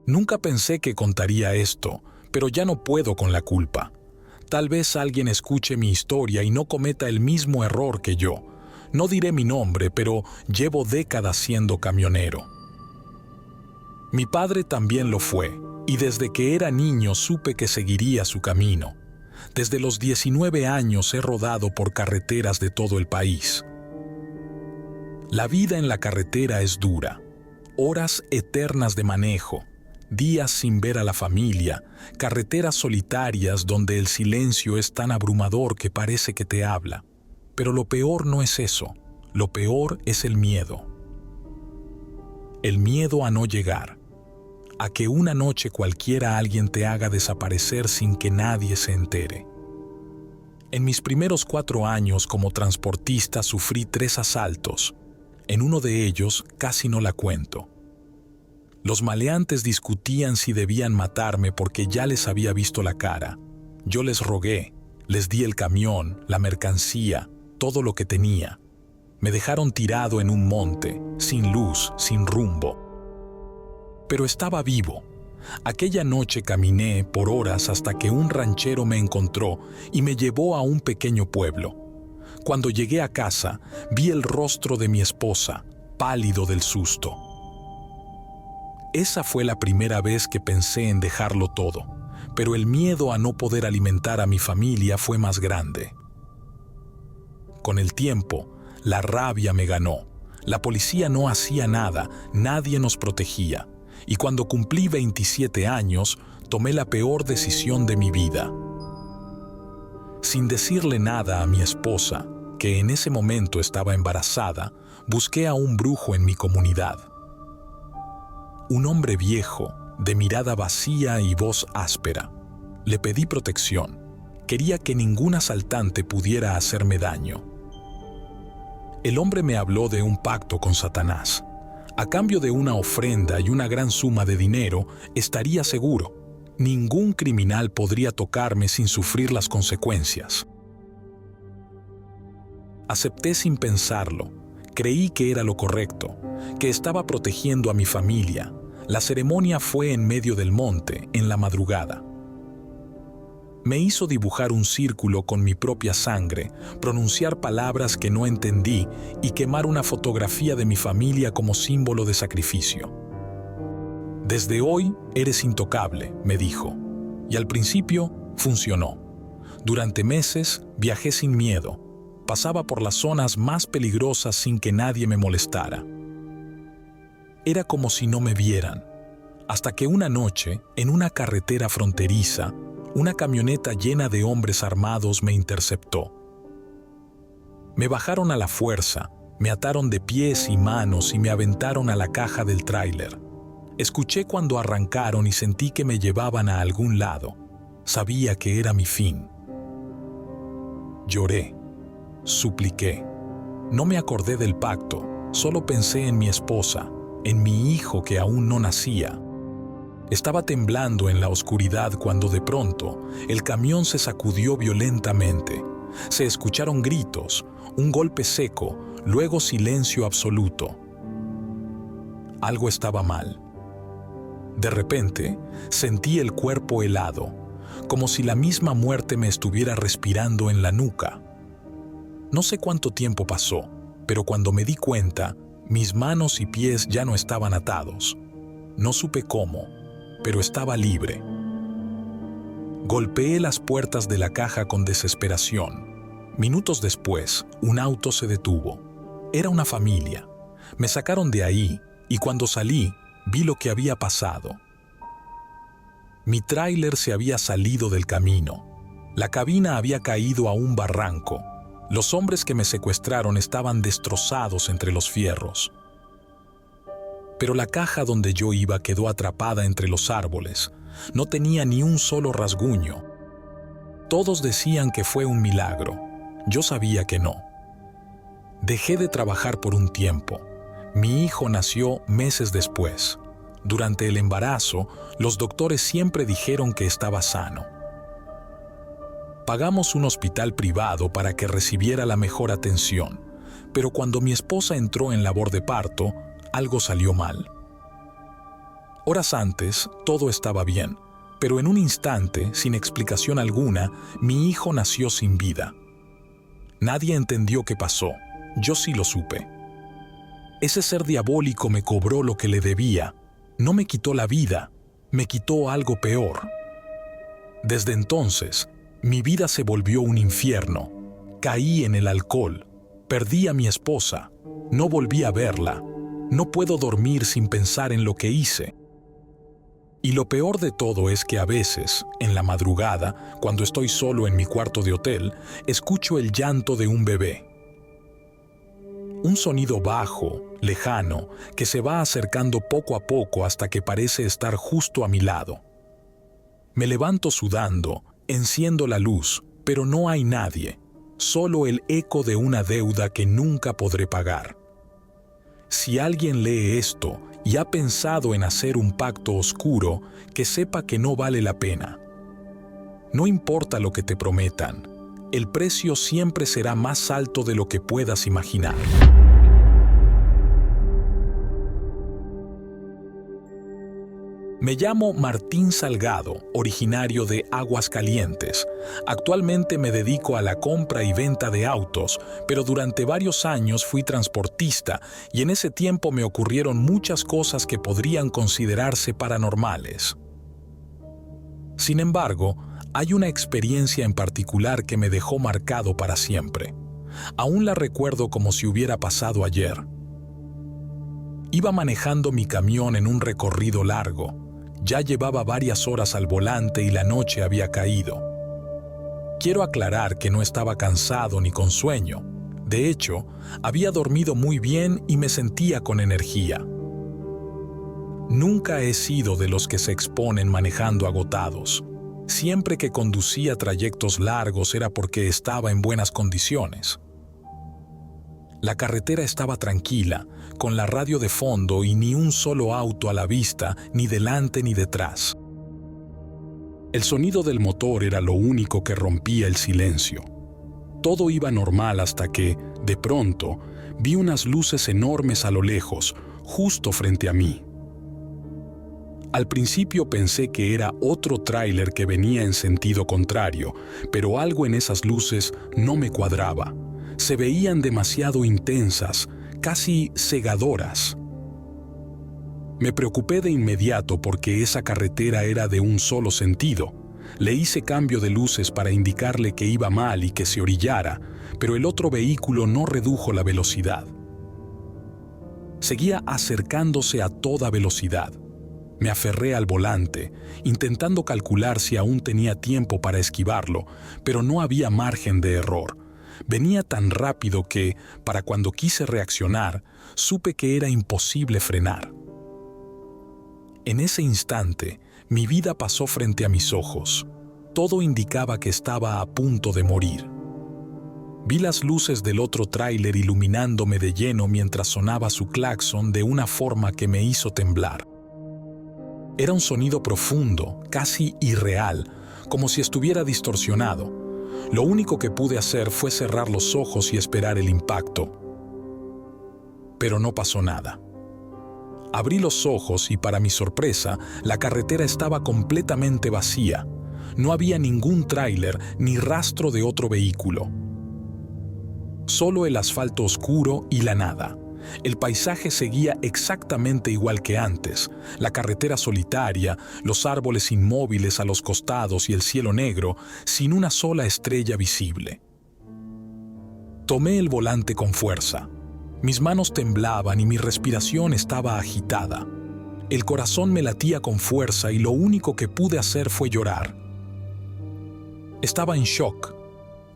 Nunca pensé que contaría esto, pero ya no puedo con la culpa. Tal vez alguien escuche mi historia y no cometa el mismo error que yo. No diré mi nombre, pero llevo décadas siendo camionero. Mi padre también lo fue, y desde que era niño supe que seguiría su camino. Desde los 19 años he rodado por carreteras de todo el país. La vida en la carretera es dura. Horas eternas de manejo, días sin ver a la familia, carreteras solitarias donde el silencio es tan abrumador que parece que te habla. Pero lo peor no es eso, lo peor es el miedo. El miedo a no llegar, a que una noche cualquiera alguien te haga desaparecer sin que nadie se entere. En mis primeros 4 años como transportista sufrí 3 asaltos. En uno de ellos casi no la cuento. Los maleantes discutían si debían matarme porque ya les había visto la cara. Yo les rogué, les di el camión, la mercancía, todo lo que tenía. Me dejaron tirado en un monte, sin luz, sin rumbo. Pero estaba vivo. Aquella noche caminé por horas hasta que un ranchero me encontró y me llevó a un pequeño pueblo. Cuando llegué a casa, vi el rostro de mi esposa, pálido del susto. Esa fue la primera vez que pensé en dejarlo todo, pero el miedo a no poder alimentar a mi familia fue más grande. Con el tiempo, la rabia me ganó. La policía no hacía nada, nadie nos protegía. Y cuando cumplí 27 años, tomé la peor decisión de mi vida. Sin decirle nada a mi esposa, que en ese momento estaba embarazada, busqué a un brujo en mi comunidad. Un hombre viejo, de mirada vacía y voz áspera. Le pedí protección. Quería que ningún asaltante pudiera hacerme daño. El hombre me habló de un pacto con Satanás. A cambio de una ofrenda y una gran suma de dinero, estaría seguro. Ningún criminal podría tocarme sin sufrir las consecuencias. Acepté sin pensarlo. Creí que era lo correcto, que estaba protegiendo a mi familia. La ceremonia fue en medio del monte, en la madrugada. Me hizo dibujar un círculo con mi propia sangre, pronunciar palabras que no entendí y quemar una fotografía de mi familia como símbolo de sacrificio. Desde hoy eres intocable, me dijo. Y al principio funcionó. Durante meses viajé sin miedo. Pasaba por las zonas más peligrosas sin que nadie me molestara. Era como si no me vieran. Hasta que una noche, en una carretera fronteriza, una camioneta llena de hombres armados me interceptó. Me bajaron a la fuerza, me ataron de pies y manos y me aventaron a la caja del tráiler. Escuché cuando arrancaron y sentí que me llevaban a algún lado. Sabía que era mi fin. Lloré, supliqué. No me acordé del pacto, solo pensé en mi esposa, en mi hijo que aún no nacía. Estaba temblando en la oscuridad cuando de pronto el camión se sacudió violentamente. Se escucharon gritos, un golpe seco, luego silencio absoluto. Algo estaba mal. De repente, sentí el cuerpo helado, como si la misma muerte me estuviera respirando en la nuca. No sé cuánto tiempo pasó, pero cuando me di cuenta, mis manos y pies ya no estaban atados. No supe cómo, pero estaba libre. Golpeé las puertas de la caja con desesperación. Minutos después, un auto se detuvo. Era una familia. Me sacaron de ahí y cuando salí, vi lo que había pasado. Mi tráiler se había salido del camino. La cabina había caído a un barranco. Los hombres que me secuestraron estaban destrozados entre los fierros. Pero la caja donde yo iba quedó atrapada entre los árboles. No tenía ni un solo rasguño. Todos decían que fue un milagro. Yo sabía que no. Dejé de trabajar por un tiempo. Mi hijo nació meses después. Durante el embarazo, los doctores siempre dijeron que estaba sano. Pagamos un hospital privado para que recibiera la mejor atención, pero cuando mi esposa entró en labor de parto, algo salió mal. Horas antes, todo estaba bien, pero en un instante, sin explicación alguna, mi hijo nació sin vida. Nadie entendió qué pasó. Yo sí lo supe. Ese ser diabólico me cobró lo que le debía. No me quitó la vida, me quitó algo peor. Desde entonces, mi vida se volvió un infierno. Caí en el alcohol, perdí a mi esposa, no volví a verla. No puedo dormir sin pensar en lo que hice. Y lo peor de todo es que a veces, en la madrugada, cuando estoy solo en mi cuarto de hotel, escucho el llanto de un bebé. Un sonido bajo, lejano, que se va acercando poco a poco hasta que parece estar justo a mi lado. Me levanto sudando, enciendo la luz, pero no hay nadie, solo el eco de una deuda que nunca podré pagar. Si alguien lee esto y ha pensado en hacer un pacto oscuro, que sepa que no vale la pena. No importa lo que te prometan, el precio siempre será más alto de lo que puedas imaginar. Me llamo Martín Salgado, originario de Aguascalientes. Actualmente me dedico a la compra y venta de autos, pero durante varios años fui transportista y en ese tiempo me ocurrieron muchas cosas que podrían considerarse paranormales. Sin embargo, hay una experiencia en particular que me dejó marcado para siempre. Aún la recuerdo como si hubiera pasado ayer. Iba manejando mi camión en un recorrido largo. Ya llevaba varias horas al volante y la noche había caído. Quiero aclarar que no estaba cansado ni con sueño. De hecho, había dormido muy bien y me sentía con energía. Nunca he sido de los que se exponen manejando agotados. Siempre que conducía trayectos largos era porque estaba en buenas condiciones. La carretera estaba tranquila, con la radio de fondo y ni un solo auto a la vista, ni delante ni detrás. El sonido del motor era lo único que rompía el silencio. Todo iba normal hasta que, de pronto, vi unas luces enormes a lo lejos, justo frente a mí. Al principio pensé que era otro tráiler que venía en sentido contrario, pero algo en esas luces no me cuadraba. Se veían demasiado intensas, casi cegadoras. Me preocupé de inmediato porque esa carretera era de un solo sentido. Le hice cambio de luces para indicarle que iba mal y que se orillara, pero el otro vehículo no redujo la velocidad. Seguía acercándose a toda velocidad. Me aferré al volante, intentando calcular si aún tenía tiempo para esquivarlo, pero no había margen de error. Venía tan rápido que, para cuando quise reaccionar, supe que era imposible frenar. En ese instante, mi vida pasó frente a mis ojos. Todo indicaba que estaba a punto de morir. Vi las luces del otro tráiler iluminándome de lleno mientras sonaba su claxon de una forma que me hizo temblar. Era un sonido profundo, casi irreal, como si estuviera distorsionado. Lo único que pude hacer fue cerrar los ojos y esperar el impacto. Pero no pasó nada. Abrí los ojos y, para mi sorpresa, la carretera estaba completamente vacía. No había ningún tráiler ni rastro de otro vehículo. Solo el asfalto oscuro y la nada. El paisaje seguía exactamente igual que antes, la carretera solitaria, los árboles inmóviles a los costados y el cielo negro, sin una sola estrella visible. Tomé el volante con fuerza. Mis manos temblaban y mi respiración estaba agitada. El corazón me latía con fuerza y lo único que pude hacer fue llorar. Estaba en shock.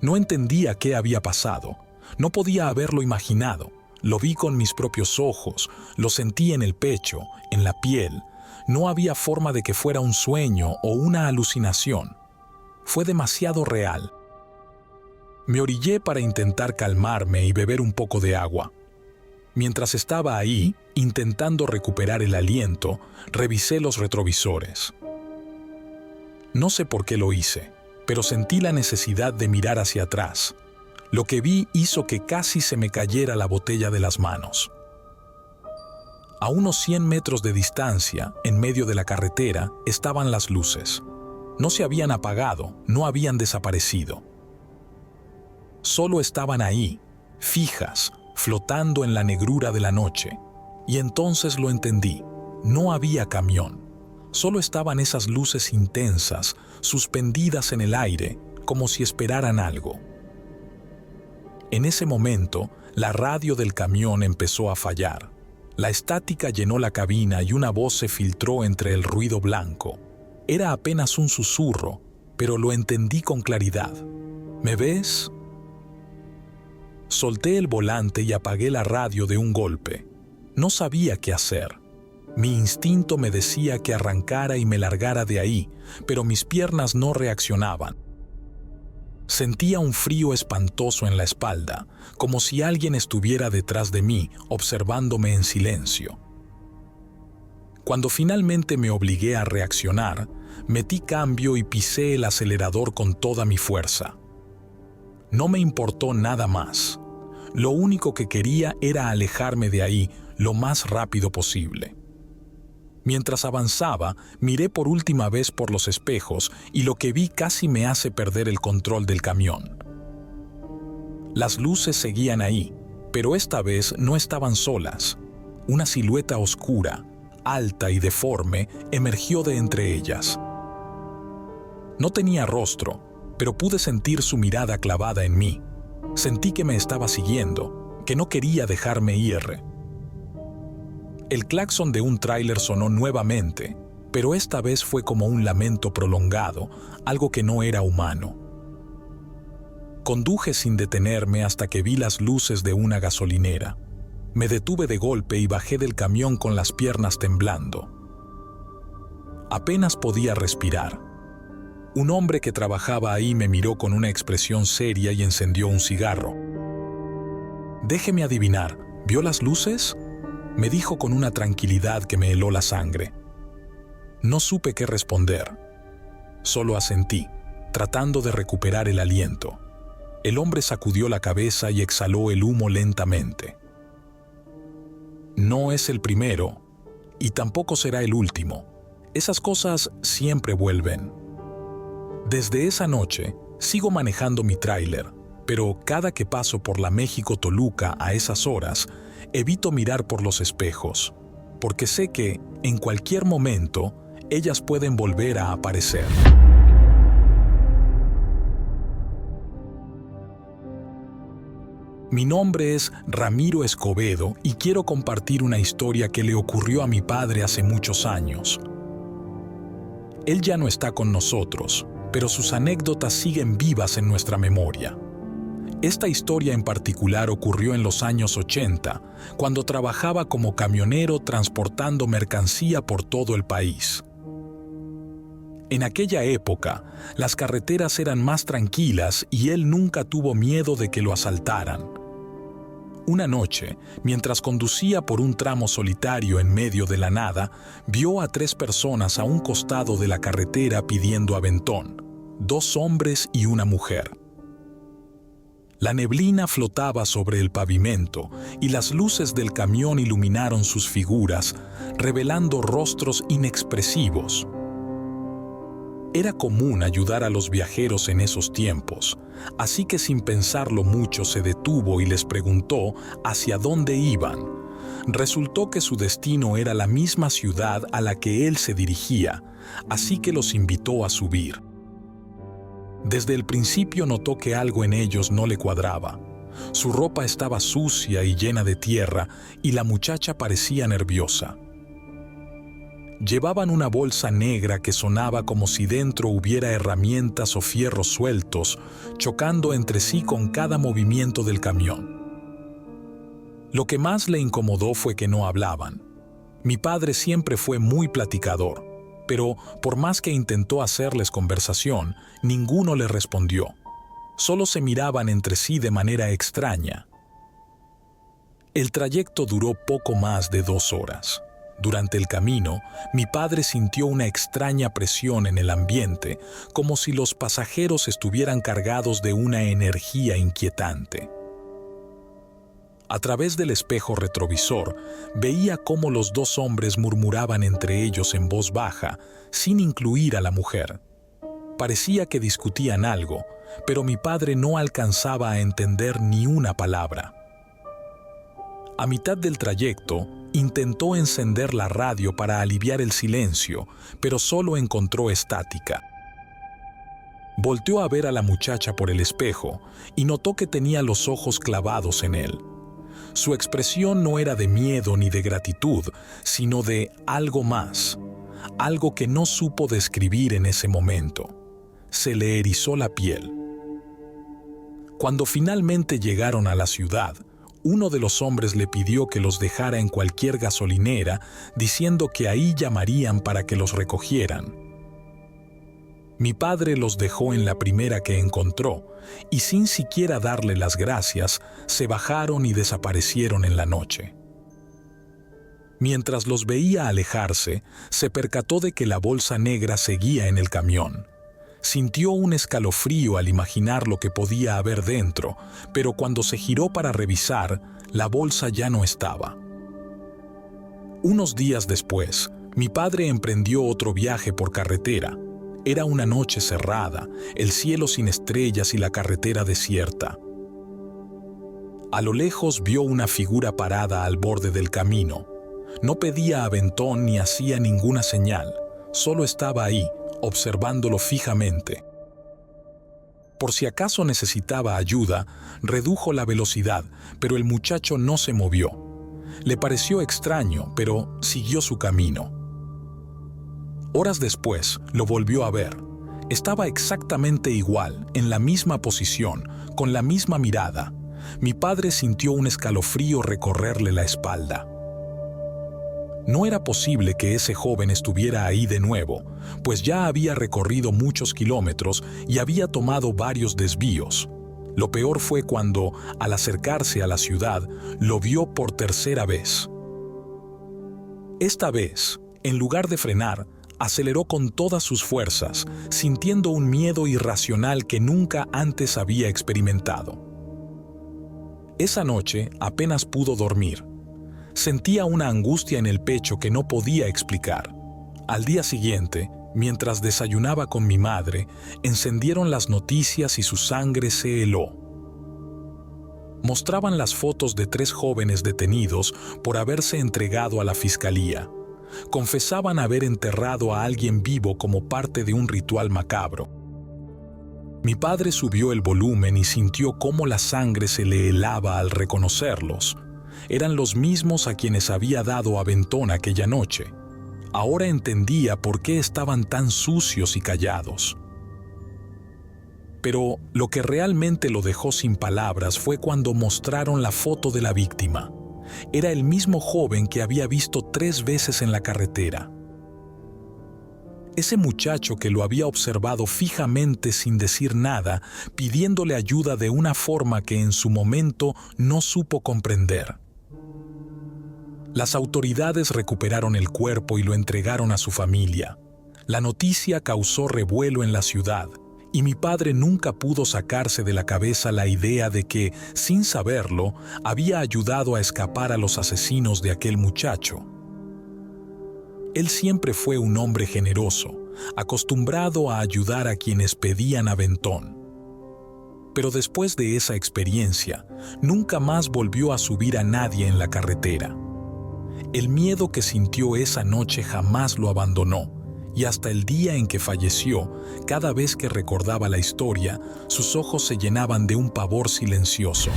No entendía qué había pasado. No podía haberlo imaginado. Lo vi con mis propios ojos, lo sentí en el pecho, en la piel. No había forma de que fuera un sueño o una alucinación. Fue demasiado real. Me orillé para intentar calmarme y beber un poco de agua. Mientras estaba ahí, intentando recuperar el aliento, revisé los retrovisores. No sé por qué lo hice, pero sentí la necesidad de mirar hacia atrás. Lo que vi hizo que casi se me cayera la botella de las manos. A unos 100 metros de distancia, en medio de la carretera, estaban las luces. No se habían apagado, no habían desaparecido. Solo estaban ahí, fijas, flotando en la negrura de la noche. Y entonces lo entendí. No había camión. Solo estaban esas luces intensas, suspendidas en el aire, como si esperaran algo. En ese momento, la radio del camión empezó a fallar. La estática llenó la cabina y una voz se filtró entre el ruido blanco. Era apenas un susurro, pero lo entendí con claridad. ¿Me ves? Solté el volante y apagué la radio de un golpe. No sabía qué hacer. Mi instinto me decía que arrancara y me largara de ahí, pero mis piernas no reaccionaban. Sentía un frío espantoso en la espalda, como si alguien estuviera detrás de mí, observándome en silencio. Cuando finalmente me obligué a reaccionar, metí cambio y pisé el acelerador con toda mi fuerza. No me importó nada más. Lo único que quería era alejarme de ahí lo más rápido posible. Mientras avanzaba, miré por última vez por los espejos y lo que vi casi me hace perder el control del camión. Las luces seguían ahí, pero esta vez no estaban solas. Una silueta oscura, alta y deforme, emergió de entre ellas. No tenía rostro, pero pude sentir su mirada clavada en mí. Sentí que me estaba siguiendo, que no quería dejarme ir. El claxon de un tráiler sonó nuevamente, pero esta vez fue como un lamento prolongado, algo que no era humano. Conduje sin detenerme hasta que vi las luces de una gasolinera. Me detuve de golpe y bajé del camión con las piernas temblando. Apenas podía respirar. Un hombre que trabajaba ahí me miró con una expresión seria y encendió un cigarro. «Déjeme adivinar, ¿vio las luces?», me dijo con una tranquilidad que me heló la sangre. No supe qué responder. Solo asentí, tratando de recuperar el aliento. El hombre sacudió la cabeza y exhaló el humo lentamente. No es el primero, y tampoco será el último. Esas cosas siempre vuelven. Desde esa noche, sigo manejando mi tráiler, pero cada que paso por la México-Toluca a esas horas, evito mirar por los espejos, porque sé que, en cualquier momento, ellas pueden volver a aparecer. Mi nombre es Ramiro Escobedo y quiero compartir una historia que le ocurrió a mi padre hace muchos años. Él ya no está con nosotros, pero sus anécdotas siguen vivas en nuestra memoria. Esta historia en particular ocurrió en los años 80, cuando trabajaba como camionero transportando mercancía por todo el país. En aquella época, las carreteras eran más tranquilas y él nunca tuvo miedo de que lo asaltaran. Una noche, mientras conducía por un tramo solitario en medio de la nada, vio a 3 personas a un costado de la carretera pidiendo aventón, 2 hombres y una mujer. La neblina flotaba sobre el pavimento y las luces del camión iluminaron sus figuras, revelando rostros inexpresivos. Era común ayudar a los viajeros en esos tiempos, así que sin pensarlo mucho se detuvo y les preguntó hacia dónde iban. Resultó que su destino era la misma ciudad a la que él se dirigía, así que los invitó a subir. Desde el principio notó que algo en ellos no le cuadraba. Su ropa estaba sucia y llena de tierra y la muchacha parecía nerviosa. Llevaban una bolsa negra que sonaba como si dentro hubiera herramientas o fierros sueltos, chocando entre sí con cada movimiento del camión. Lo que más le incomodó fue que no hablaban. Mi padre siempre fue muy platicador, pero por más que intentó hacerles conversación, ninguno le respondió. Solo se miraban entre sí de manera extraña. El trayecto duró poco más de 2 horas. Durante el camino, mi padre sintió una extraña presión en el ambiente, como si los pasajeros estuvieran cargados de una energía inquietante. A través del espejo retrovisor, veía cómo los dos hombres murmuraban entre ellos en voz baja, sin incluir a la mujer. Parecía que discutían algo, pero mi padre no alcanzaba a entender ni una palabra. A mitad del trayecto, intentó encender la radio para aliviar el silencio, pero solo encontró estática. Volteó a ver a la muchacha por el espejo y notó que tenía los ojos clavados en él. Su expresión no era de miedo ni de gratitud, sino de algo más, algo que no supo describir en ese momento. Se le erizó la piel. Cuando finalmente llegaron a la ciudad, uno de los hombres le pidió que los dejara en cualquier gasolinera, diciendo que ahí llamarían para que los recogieran. Mi padre los dejó en la primera que encontró, y sin siquiera darle las gracias, se bajaron y desaparecieron en la noche. Mientras los veía alejarse, se percató de que la bolsa negra seguía en el camión. Sintió un escalofrío al imaginar lo que podía haber dentro, pero cuando se giró para revisar, la bolsa ya no estaba. Unos días después, mi padre emprendió otro viaje por carretera. Era una noche cerrada, el cielo sin estrellas y la carretera desierta. A lo lejos vio una figura parada al borde del camino. No pedía aventón ni hacía ninguna señal, solo estaba ahí, observándolo fijamente. Por si acaso necesitaba ayuda, redujo la velocidad, pero el muchacho no se movió. Le pareció extraño, pero siguió su camino. Horas después, lo volvió a ver. Estaba exactamente igual, en la misma posición, con la misma mirada. Mi padre sintió un escalofrío recorrerle la espalda. No era posible que ese joven estuviera ahí de nuevo, pues ya había recorrido muchos kilómetros y había tomado varios desvíos. Lo peor fue cuando, al acercarse a la ciudad, lo vio por tercera vez. Esta vez, en lugar de frenar, aceleró con todas sus fuerzas, sintiendo un miedo irracional que nunca antes había experimentado. Esa noche apenas pudo dormir. Sentía una angustia en el pecho que no podía explicar. Al día siguiente, mientras desayunaba con mi madre, encendieron las noticias y su sangre se heló. Mostraban las fotos de 3 jóvenes detenidos por haberse entregado a la fiscalía. Confesaban haber enterrado a alguien vivo como parte de un ritual macabro. Mi padre subió el volumen y sintió cómo la sangre se le helaba al reconocerlos. Eran los mismos a quienes había dado aventón aquella noche. Ahora entendía por qué estaban tan sucios y callados. Pero lo que realmente lo dejó sin palabras fue cuando mostraron la foto de la víctima. Era el mismo joven que había visto 3 veces en la carretera. Ese muchacho que lo había observado fijamente sin decir nada, pidiéndole ayuda de una forma que en su momento no supo comprender. Las autoridades recuperaron el cuerpo y lo entregaron a su familia. La noticia causó revuelo en la ciudad, y mi padre nunca pudo sacarse de la cabeza la idea de que, sin saberlo, había ayudado a escapar a los asesinos de aquel muchacho. Él siempre fue un hombre generoso, acostumbrado a ayudar a quienes pedían aventón. Pero después de esa experiencia, nunca más volvió a subir a nadie en la carretera. El miedo que sintió esa noche jamás lo abandonó, y hasta el día en que falleció, cada vez que recordaba la historia, sus ojos se llenaban de un pavor silencioso.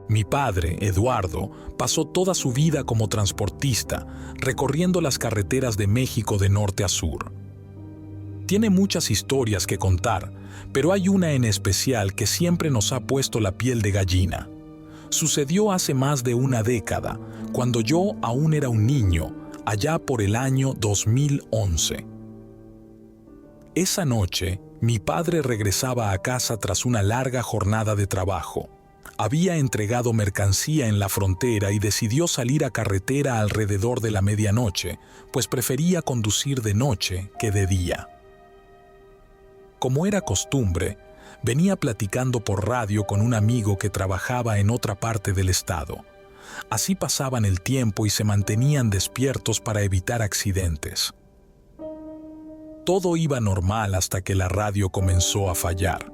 Mi padre, Eduardo, pasó toda su vida como transportista, recorriendo las carreteras de México de norte a sur. Tiene muchas historias que contar, pero hay una en especial que siempre nos ha puesto la piel de gallina. Sucedió hace más de una década, cuando yo aún era un niño, allá por el año 2011. Esa noche, mi padre regresaba a casa tras una larga jornada de trabajo. Había entregado mercancía en la frontera y decidió salir a carretera alrededor de la medianoche, pues prefería conducir de noche que de día. Como era costumbre, venía platicando por radio con un amigo que trabajaba en otra parte del estado. Así pasaban el tiempo y se mantenían despiertos para evitar accidentes. Todo iba normal hasta que la radio comenzó a fallar.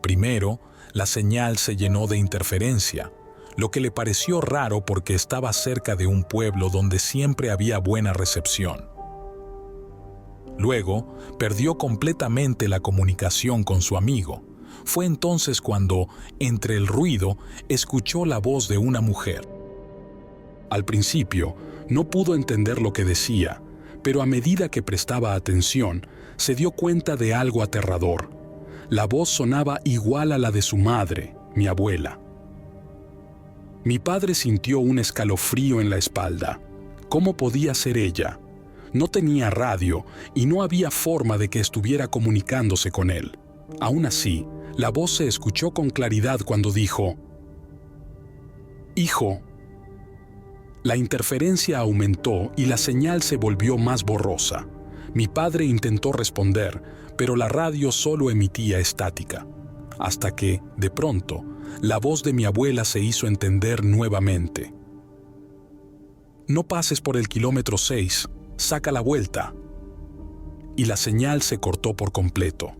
Primero, la señal se llenó de interferencia, lo que le pareció raro porque estaba cerca de un pueblo donde siempre había buena recepción. Luego, perdió completamente la comunicación con su amigo. Fue entonces cuando, entre el ruido, escuchó la voz de una mujer. Al principio, no pudo entender lo que decía, pero a medida que prestaba atención, se dio cuenta de algo aterrador. La voz sonaba igual a la de su madre, mi abuela. Mi padre sintió un escalofrío en la espalda. ¿Cómo podía ser ella? No tenía radio y no había forma de que estuviera comunicándose con él. Aún así, la voz se escuchó con claridad cuando dijo: «Hijo». La interferencia aumentó y la señal se volvió más borrosa. Mi padre intentó responder, pero la radio solo emitía estática. Hasta que, de pronto, la voz de mi abuela se hizo entender nuevamente. «No pases por el kilómetro 6, saca la vuelta». Y la señal se cortó por completo.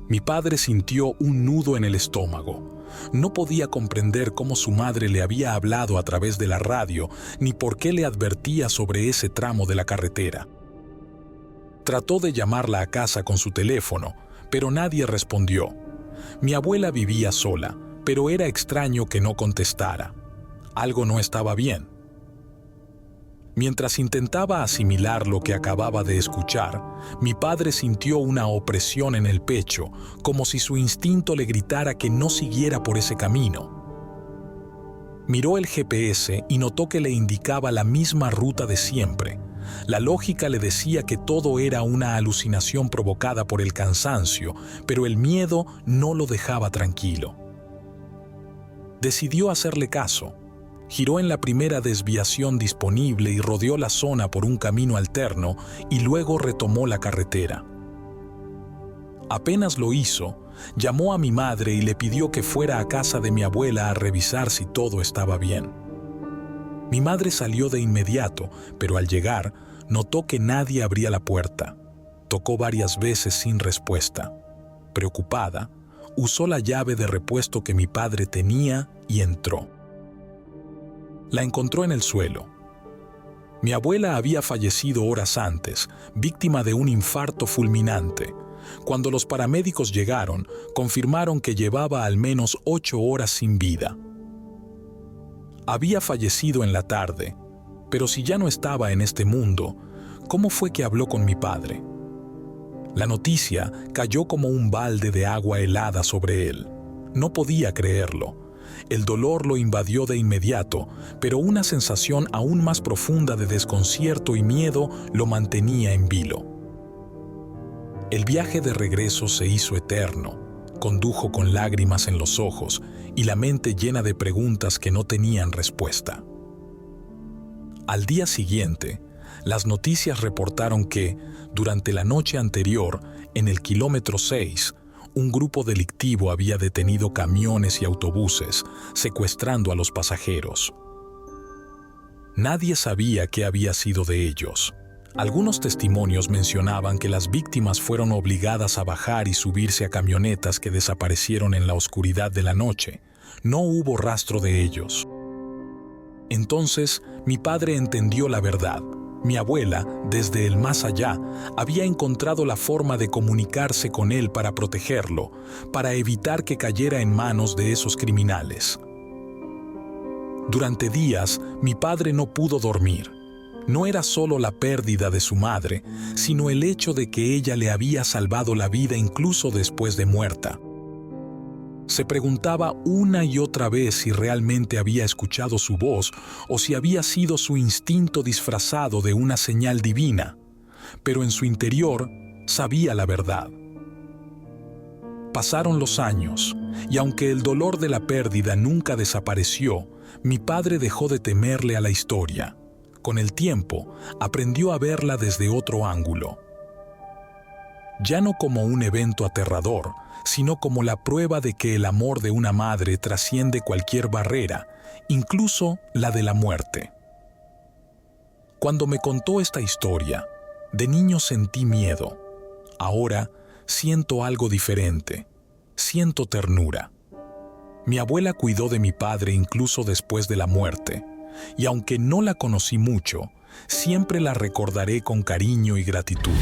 Mi padre sintió un nudo en el estómago. No podía comprender cómo su madre le había hablado a través de la radio, ni por qué le advertía sobre ese tramo de la carretera. Trató de llamarla a casa con su teléfono, pero nadie respondió. Mi abuela vivía sola, pero era extraño que no contestara. Algo no estaba bien. Mientras intentaba asimilar lo que acababa de escuchar, mi padre sintió una opresión en el pecho, como si su instinto le gritara que no siguiera por ese camino. Miró el GPS y notó que le indicaba la misma ruta de siempre. La lógica le decía que todo era una alucinación provocada por el cansancio, pero el miedo no lo dejaba tranquilo. Decidió hacerle caso. Giró en la primera desviación disponible y rodeó la zona por un camino alterno y luego retomó la carretera. Apenas lo hizo, llamó a mi madre y le pidió que fuera a casa de mi abuela a revisar si todo estaba bien. Mi madre salió de inmediato, pero al llegar, notó que nadie abría la puerta. Tocó varias veces sin respuesta. Preocupada, usó la llave de repuesto que mi padre tenía y entró. La encontró en el suelo. Mi abuela había fallecido horas antes, víctima de un infarto fulminante. Cuando los paramédicos llegaron, confirmaron que llevaba al menos 8 horas sin vida. Había fallecido en la tarde, pero si ya no estaba en este mundo, ¿cómo fue que habló con mi padre? La noticia cayó como un balde de agua helada sobre él. No podía creerlo. El dolor lo invadió de inmediato, pero una sensación aún más profunda de desconcierto y miedo lo mantenía en vilo. El viaje de regreso se hizo eterno. Condujo con lágrimas en los ojos y la mente llena de preguntas que no tenían respuesta. Al día siguiente, las noticias reportaron que, durante la noche anterior, en el kilómetro 6, un grupo delictivo había detenido camiones y autobuses, secuestrando a los pasajeros. Nadie sabía qué había sido de ellos. Algunos testimonios mencionaban que las víctimas fueron obligadas a bajar y subirse a camionetas que desaparecieron en la oscuridad de la noche. No hubo rastro de ellos. Entonces, mi padre entendió la verdad. Mi abuela, desde el más allá, había encontrado la forma de comunicarse con él para protegerlo, para evitar que cayera en manos de esos criminales. Durante días, mi padre no pudo dormir. No era solo la pérdida de su madre, sino el hecho de que ella le había salvado la vida incluso después de muerta. Se preguntaba una y otra vez si realmente había escuchado su voz o si había sido su instinto disfrazado de una señal divina, pero en su interior sabía la verdad. Pasaron los años, y aunque el dolor de la pérdida nunca desapareció, mi padre dejó de temerle a la historia. Con el tiempo, aprendió a verla desde otro ángulo. ya no como un evento aterrador, sino como la prueba de que el amor de una madre trasciende cualquier barrera, incluso la de la muerte. Cuando me contó esta historia, de niño sentí miedo. Ahora siento algo diferente. Siento ternura. Mi abuela cuidó de mi padre incluso después de la muerte, y aunque no la conocí mucho, siempre la recordaré con cariño y gratitud.